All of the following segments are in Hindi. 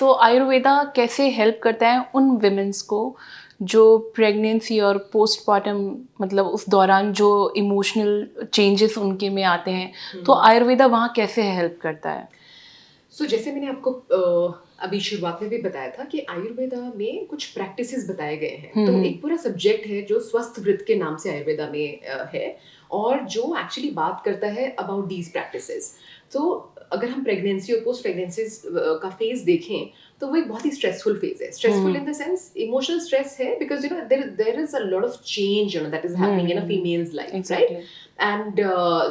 सो आयुर्वेदा कैसे हेल्प करता है उन विमेंस को जो प्रेगनेंसी और पोस्टपार्टम मतलब उस दौरान जो इमोशनल चेंजेस उनके में आते हैं, तो आयुर्वेदा वहाँ कैसे हेल्प करता है? जैसे मैंने आपको अभी शुरुआत में भी बताया था कि आयुर्वेदा में कुछ प्रैक्टिसेस बताए गए हैं। तो एक पूरा सब्जेक्ट है जो स्वस्थ वृत्त के नाम से आयुर्वेदा में है, और जो एक्चुअली बात करता है अबाउट दीज प्रैक्टिसेस। तो अगर हम प्रेगनेंसी और पोस्ट प्रेगनेंसी का फेज देखें, तो वो एक बहुत ही स्ट्रेसफुल फेज है। Stressful in the sense emotional stress है, because there is a lot of change that is happening in a females life, right? And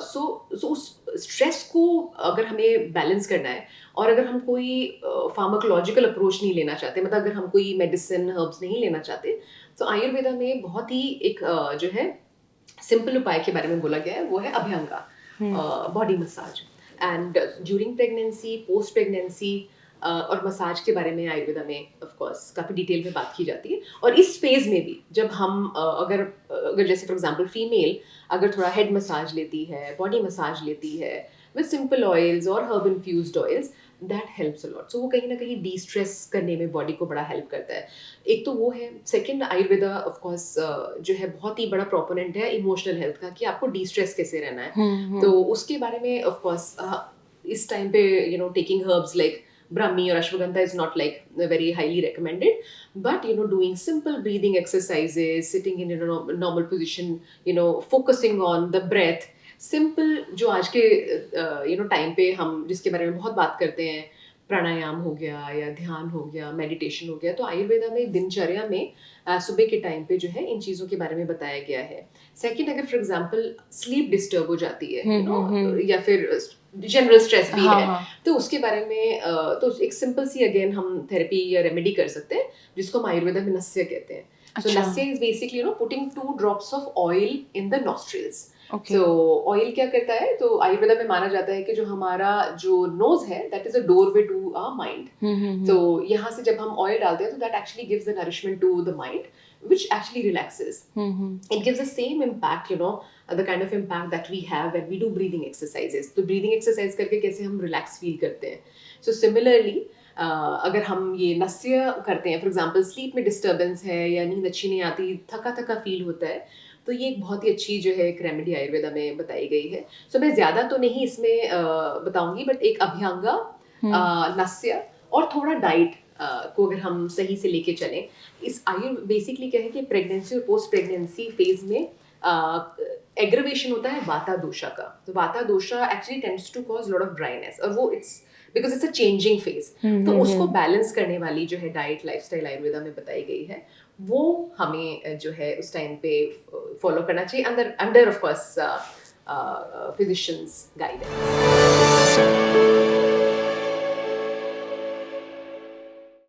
so उस स्ट्रेस को अगर हमें बैलेंस करना है, और अगर हम कोई फार्माकोलॉजिकल अप्रोच नहीं लेना चाहते, मतलब अगर हम कोई मेडिसिन हर्ब्स नहीं लेना चाहते, तो आयुर्वेदा में बहुत ही एक जो है सिंपल उपाय के बारे में बोला गया है, वो है abhyanga, body massage. And during pregnancy, post pregnancy और मसाज के बारे में आयुर्वेदा में ऑफ कोर्स काफ़ी डिटेल में बात की जाती है। और इस फेज में भी जब हम अगर जैसे फॉर एग्जांपल फीमेल अगर थोड़ा हेड मसाज लेती है, बॉडी मसाज लेती है विद सिंपल ऑयल्स और herb infused oils, that helps a lot. So वो कहीं ना कहीं डी स्ट्रेस करने में बॉडी को बड़ा हेल्प करता है। एक तो वो है। सेकंड, आयुर्वेदा ऑफ कोर्स जो है बहुत ही बड़ा प्रोपोनेंट है इमोशनल हेल्थ का, कि आपको डी स्ट्रेस कैसे रहना है। तो उसके बारे में ऑफ कोर्स इस टाइम पे taking herbs like Brahmi or Ashwagandha is not like very highly recommended, but doing simple breathing exercises, sitting in a normal position, focusing on the breath, simple जो आज के टाइम पे हम जिसके बारे में बहुत बात करते हैं, प्राणायाम हो गया या ध्यान हो गया, मेडिटेशन हो गया, तो आयुर्वेदा में दिनचर्या में सुबह के टाइम पे जो है इन चीज़ों के बारे में बताया गया है। सेकंड, अगर फॉर एग्जांपल स्लीप डिस्टर्ब हो जाती है, या फिर जनरल स्ट्रेस भी है, तो उसके बारे में तो एक सिंपल सी अगेन हम थेरेपी या रेमेडी कर सकते हैं, जिसको हम आयुर्वेदा में नस्य कहते हैं। So nasya is basically putting 2 drops of oil in the nostrils. तो ऑयल क्या करता है, तो आयुर्वेदा में माना जाता है कि जो हमारा जो नोज है, that is a doorway to our mind. तो यहाँ से जब हम ऑयल डालते हैं, तो that actually gives the nourishment to the mind, which actually relaxes. It gives the same impact, the kind of impact that we have when we do breathing exercises. तो breathing exercise करके कैसे हम relax feel करते हैं. So similarly, अगर हम ये नस्य करते हैं, फॉर एग्जाम्पल स्लीप में डिस्टर्बेंस है या नींद अच्छी नहीं आती, थका थका फील होता है, तो ये एक बहुत ही अच्छी जो है एक रेमेडी आयुर्वेदा में बताई गई है। सो मैं ज़्यादा तो नहीं इसमें बताऊंगी, बट एक अभ्यंगा, नस्य और थोड़ा डाइट को अगर हम सही से लेके चलें, इस बेसिकली क्या है कि प्रेगनेंसी और पोस्ट प्रेगनेंसी फेज में एग्रवेशन होता है वाता दोषा का। तो vata dosha actually tends to cause lot of dryness, और वो it's because it's a changing phase. तो उसको बैलेंस करने वाली जो है डाइट लाइफस्टाइल आयुर्वेदा में बताई गई है, वो हमें जो है उस टाइम पे फॉलो करना चाहिए under of course physicians guidance.